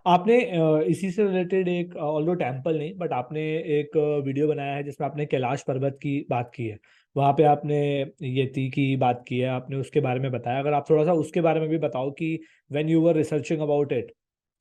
आपने इसी से रिलेटेड एक ऑल्दो टेम्पल नहीं बट आपने एक वीडियो बनाया है जिसमें आपने कैलाश पर्वत की बात की है। वहाँ पे आपने यति की बात की है, आपने उसके बारे में बताया। अगर आप थोड़ा सा उसके बारे में भी बताओ कि when you were researching about it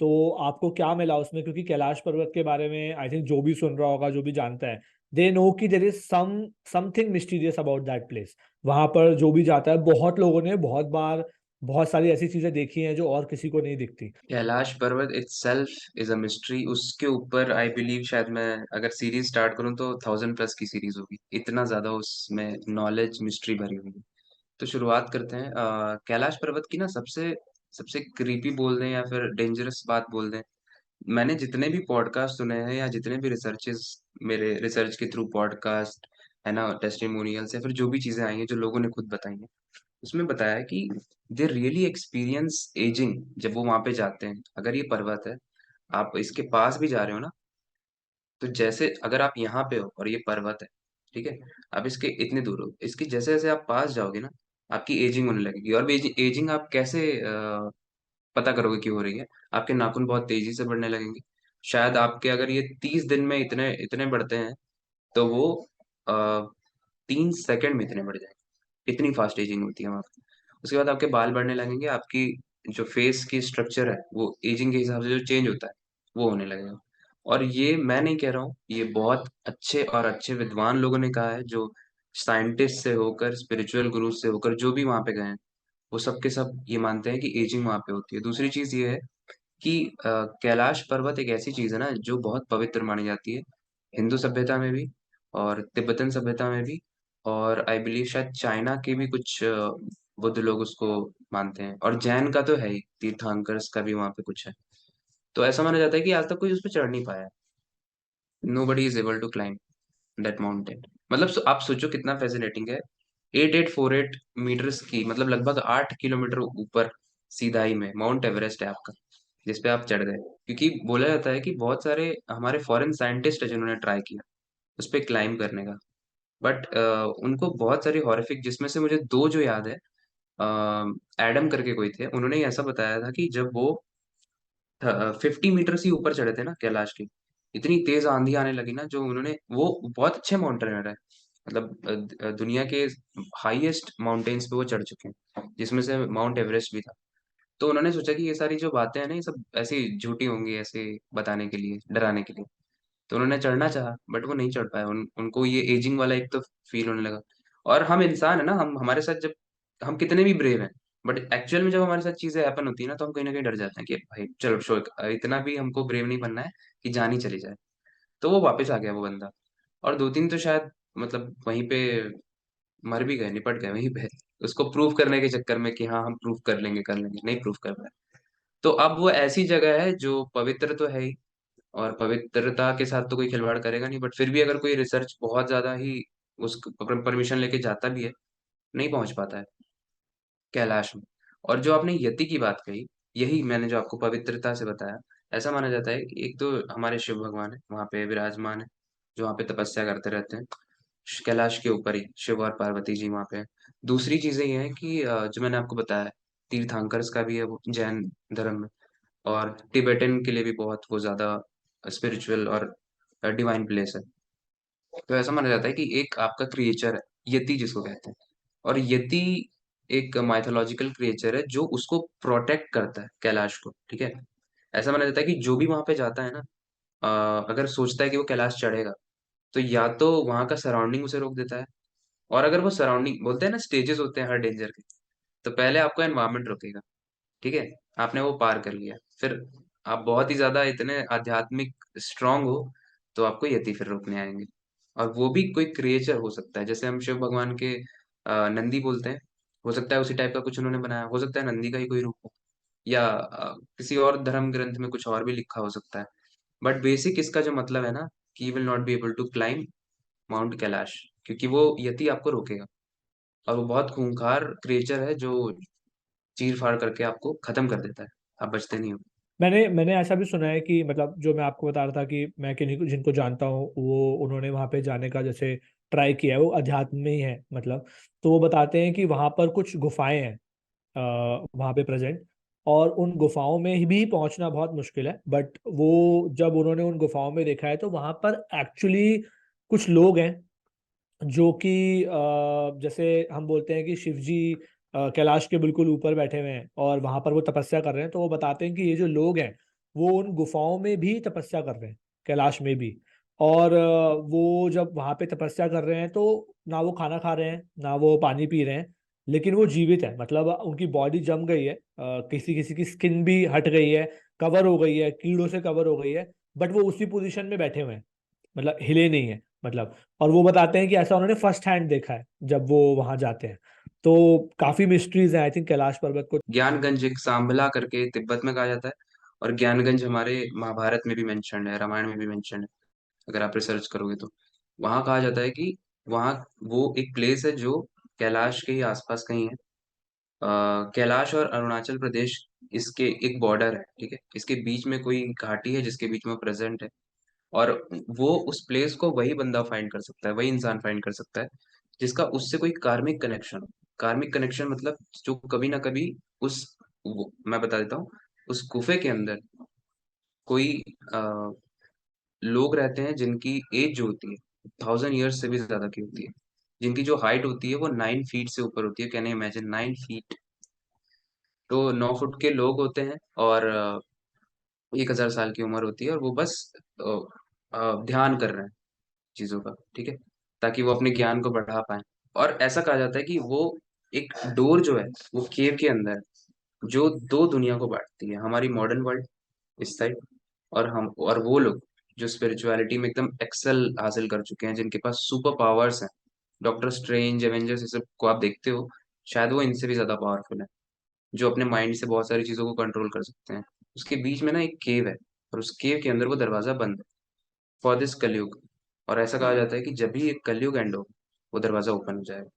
तो आपको क्या मिला उसमें, क्योंकि कैलाश पर्वत के बारे में आई थिंक जो भी सुन रहा होगा, जो भी जानता है, दे नो कि there is something mysterious about that place. वहां पर जो भी जाता है, बहुत लोगों ने बहुत बार बहुत सारी ऐसी चीजें देखी हैं जो और किसी को नहीं दिखती। कैलाश पर्वत इटसेल्फ इज अ मिस्ट्री। उसके ऊपर आई बिलीव शायद मैं अगर सीरीज स्टार्ट करूं तो 1000+ की सीरीज होगी, इतना ज्यादा उसमें नॉलेज मिस्ट्री भरी हुई है। तो शुरुआत करते हैं। कैलाश पर्वत की ना सबसे सबसे क्रीपी बोल दें या फिर डेंजरस बात बोल दें, मैंने जितने भी पॉडकास्ट सुने हैं या जितने भी रिसर्चेस मेरे रिसर्च के थ्रू पॉडकास्ट है ना, टेस्टिमोनियल्स या फिर जो भी चीजें आई हैं जो लोगों ने खुद बताई हैं, उसमें बताया है कि दे रियली एक्सपीरियंस एजिंग जब वो वहां पे जाते हैं। अगर ये पर्वत है, आप इसके पास भी जा रहे हो ना, तो जैसे अगर आप यहाँ पे हो और ये पर्वत है, ठीक है, आप इसके इतने दूर हो, इसकी जैसे जैसे आप पास जाओगे ना, आपकी एजिंग होने लगेगी। और एजिंग आप कैसे पता करोगे क्यों हो रही है? आपके नाखून बहुत तेजी से बढ़ने लगेंगे। शायद आपके अगर ये 30 दिन में इतने इतने बढ़ते हैं, तो वो 3 सेकंड में इतने बढ़ जाएंगे। इतनी फास्ट एजिंग होती है वहाँ पे। उसके बाद आपके बाल बढ़ने लगेंगे, आपकी जो फेस की स्ट्रक्चर है वो एजिंग के हिसाब से जो चेंज होता है वो होने लगेगा। और ये मैं नहीं कह रहा हूँ, ये बहुत अच्छे और अच्छे विद्वान लोगों ने कहा है, जो साइंटिस्ट से होकर स्पिरिचुअल गुरु से होकर जो भी वहां पे गए हैं, वो सब के सब ये मानते हैं कि एजिंग वहां पे होती है। दूसरी चीज ये है कि कैलाश पर्वत एक ऐसी चीज है ना जो बहुत पवित्र मानी जाती है, हिंदू सभ्यता में भी और तिब्बतन सभ्यता में भी, और आई बिलीव शायद चाइना के भी कुछ बुद्ध लोग उसको मानते हैं, और जैन का तो है ही, तीर्थंकर्स का भी वहां पे कुछ है। तो ऐसा माना जाता है कि आज तक कोई उस पर चढ़ नहीं पाया। Nobody is able to climb that mountain. मतलब आप सोचो कितना फैसिनेटिंग है। 8848 मीटर्स की, मतलब लगभग 8 किलोमीटर ऊपर सीधाई में माउंट एवरेस्ट है आपका, जिस पे आप चढ़ गए। क्योंकि बोला जाता है कि बहुत सारे हमारे फॉरेन साइंटिस्ट है जिन्होंने ट्राई किया उस पे क्लाइम करने का, बट उनको बहुत सारी हॉरिफिक, जिसमें से मुझे दो जो याद है, एडम करके कोई थे, उन्होंने ऐसा बताया था कि जब वो 50 मीटर से ऊपर चढ़े थे ना कैलाश की, इतनी तेज आंधी आने लगी ना, जो उन्होंने, वो बहुत अच्छे माउंटेनर है, मतलब दुनिया के हाईएस्ट माउंटेन्स पे वो चढ़ चुके हैं, जिसमें से माउंट एवरेस्ट भी था। तो उन्होंने सोचा कि ये सारी जो बातें हैं ना, ये सब ऐसी झूठी होंगी, ऐसे बताने के लिए, डराने के लिए। तो उन्होंने चढ़ना चाहा बट वो नहीं चढ़ पाए। उनको ये एजिंग वाला एक तो फील होने लगा। और हम इंसान है ना, हम हमारे साथ जब हम कितने भी ब्रेव हैं, बट एक्चुअल में जब हमारे साथ चीजें हैपन होती है ना, तो हम कहीं ना कहीं डर जाते हैं कि भाई चलो शो, इतना भी हमको ब्रेव नहीं बनना है कि जान ही चली जाए। तो वो वापस आ गया वो बंदा। और दो तीन तो शायद मतलब वहीं पे मर भी गए, निपट गए वहीं पे, उसको प्रूव करने के चक्कर में कि हाँ हम प्रूव कर लेंगे, नहीं प्रूव कर पाए। तो अब वो ऐसी जगह है जो पवित्र तो है ही, और पवित्रता के साथ तो कोई खिलवाड़ करेगा नहीं, बट फिर भी अगर कोई रिसर्च बहुत ज्यादा ही उस परमिशन लेके जाता भी है, नहीं पहुंच पाता है कैलाश में। और जो आपने यति की बात कही, यही मैंने जो आपको पवित्रता से बताया, ऐसा माना जाता है कि एक तो हमारे शिव भगवान है वहां पे विराजमान है, जो वहां पे तपस्या करते रहते हैं, कैलाश के ऊपर ही शिव और पार्वती जी वहां पे हैं। दूसरी चीजें ये है कि जो मैंने आपको बताया, तीर्थंकर्स का भी है वो जैन धर्म में, और टिबेटन के लिए भी बहुत वो ज्यादा स्पिरिचुअल और डिवाइन प्लेस है। तो ऐसा माना जाता है कि एक आपका क्रिएचर है, यति जिसको कहते हैं, और यति एक माइथोलॉजिकल क्रिएचर है जो उसको प्रोटेक्ट करता है कैलाश को, ठीक है। ऐसा माना जाता है कि जो भी वहां पे जाता है ना, अगर सोचता है कि वो कैलाश चढ़ेगा, तो या तो वहां का सराउंडिंग उसे रोक देता है, और अगर वो सराउंडिंग, बोलते हैं ना स्टेजेस होते हैं हर डेंजर के, तो पहले आपको एनवायरमेंट रोकेगा, ठीक है, आपने वो पार कर लिया, फिर आप बहुत ही ज्यादा इतने आध्यात्मिक स्ट्रांग हो, तो आपको यति फिर रोकने आएंगे। और वो भी कोई क्रिएचर हो सकता है, जैसे हम शिव भगवान के नंदी बोलते हैं, हो सकता है उसी टाइप का कुछ उन्होंने बनाया, हो सकता है नंदी का ही कोई रूप हो, या किसी और धर्म ग्रंथ में कुछ और भी लिखा हो सकता है। बट बेसिक इसका जो मतलब है ना, कि you will not be able to climb mount Kailash, क्योंकि वो यति आपको रोकेगा। और वो बहुत खूंखार क्रिएचर है जो चीर फाड़ करके आपको खत्म कर देता है, आप बचते नहीं हो। मैंने मैंने ऐसा भी सुना है कि मतलब जो मैं आपको बता रहा था कि मैं किन्हीं को जिनको जानता हूँ वो उन्होंने वहां पे जाने का जैसे ट्राई किया है, वो अध्यात्म में ही है मतलब। तो वो बताते हैं कि वहां पर कुछ गुफाएं हैं वहां पे प्रेजेंट, और उन गुफाओं में भी पहुंचना बहुत मुश्किल है। बट वो जब उन्होंने उन गुफाओं में देखा है तो वहां पर एक्चुअली कुछ लोग हैं जो कि जैसे हम बोलते हैं कि शिव जी कैलाश के बिल्कुल ऊपर बैठे हुए हैं और वहां पर वो तपस्या कर रहे हैं। तो वो बताते हैं कि ये जो लोग हैं वो उन गुफाओं में भी तपस्या कर रहे हैं, कैलाश में भी। और वो जब वहां पे तपस्या कर रहे हैं तो ना वो खाना खा रहे हैं ना वो पानी पी रहे हैं, लेकिन वो जीवित है। मतलब उनकी बॉडी जम गई है, किसी किसी की स्किन भी हट गई है, कवर हो गई है, कीड़ों से कवर हो गई है, बट वो उसी पोजीशन में बैठे हुए हैं, मतलब हिले नहीं है मतलब। और वो बताते हैं कि ऐसा उन्होंने फर्स्ट हैंड देखा है जब वो वहां जाते हैं। तो काफी मिस्ट्रीज हैं आई थिंक कैलाश पर्वत को। ज्ञानगंज एक सांबला करके तिब्बत में कहा जाता है, और ज्ञानगंज हमारे महाभारत में भी मेंशन है, रामायण में भी मेंशन है, अगर आप रिसर्च करोगे तो। वहां कहा जाता है कि वहाँ वो एक प्लेस है जो कैलाश के ही आसपास कहीं है। कैलाश और अरुणाचल प्रदेश, इसके एक बॉर्डर है, ठीक है, इसके बीच में कोई घाटी है जिसके बीच में प्रेजेंट है। और वो उस प्लेस को वही बंदा फाइंड कर सकता है, वही इंसान फाइंड कर सकता है जिसका उससे कोई कार्मिक कनेक्शन हो। कार्मिक कनेक्शन मतलब जो कभी ना कभी उस मैं बता देता हूँ, उस गुफे के अंदर कोई लोग रहते हैं जिनकी एज जो होती है 1000 ईयर्स से भी ज्यादा की होती है, जिनकी जो हाइट होती है वो 9 फीट से ऊपर होती है। Can you imagine 9 feet? तो 9 फुट के लोग होते हैं, और 1000 साल की उम्र होती है, और वो बस ध्यान कर रहे हैं चीजों का, ठीक है, ताकि वो अपने ज्ञान को बढ़ा पाए। और ऐसा कहा जाता है कि वो एक डोर जो है वो केव के अंदर है, जो दो दुनिया को बांटती है, हमारी मॉडर्न वर्ल्ड इस साइड, और हम और वो लोग जो स्पिरिचुअलिटी में एकदम एक्सेल हासिल कर चुके हैं, जिनके पास सुपर पावर्स हैं। डॉक्टर स्ट्रेंज, एवेंजर्स, ये सब को आप देखते हो, शायद वो इनसे भी ज्यादा पावरफुल है, जो अपने माइंड से बहुत सारी चीजों को कंट्रोल कर सकते हैं। उसके बीच में ना एक केव है, और उस केव के अंदर वो दरवाजा बंद है फॉर दिस कलयुग। और ऐसा कहा जाता है कि जब भी ये कलयुग एंड हो, वो दरवाजा ओपन हो जाएगा,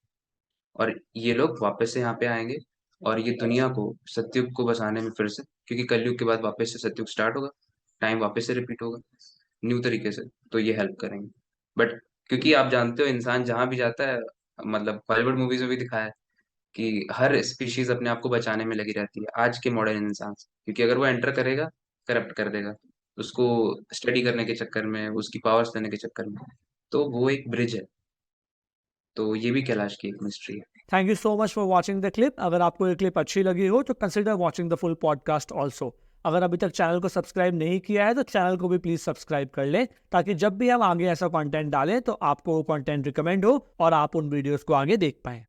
और ये लोग वापस से यहाँ पे आएंगे, और ये दुनिया को, सतयुग को बसाने में फिर से, क्योंकि कलयुग के बाद वापस से सतयुग स्टार्ट होगा, टाइम वापस से रिपीट होगा न्यू तरीके से, तो ये हेल्प करेंगे। बट क्योंकि आप जानते हो इंसान जहां भी जाता है, मतलब हॉलीवुड मूवीज में भी दिखाया है कि हर स्पीशीज अपने आप को बचाने में लगी रहती है आज के मॉडर्न इंसान से, क्योंकि अगर वो एंटर करेगा, करप्ट कर देगा उसको, स्टडी करने के चक्कर में, उसकी पावर्स देने के चक्कर में। तो वो एक ब्रिज है, तो ये भी कैलाश की एक मिस्ट्री है। Thank you so much for watching the clip. अगर आपको ये क्लिप अच्छी लगी हो तो consider watching the full podcast also. अगर अभी तक चैनल को सब्सक्राइब नहीं किया है तो चैनल को भी प्लीज सब्सक्राइब कर लें, ताकि जब भी हम आगे ऐसा कंटेंट डालें तो आपको वो कंटेंट रिकमेंड हो और आप उन वीडियोस को आगे देख पाएं।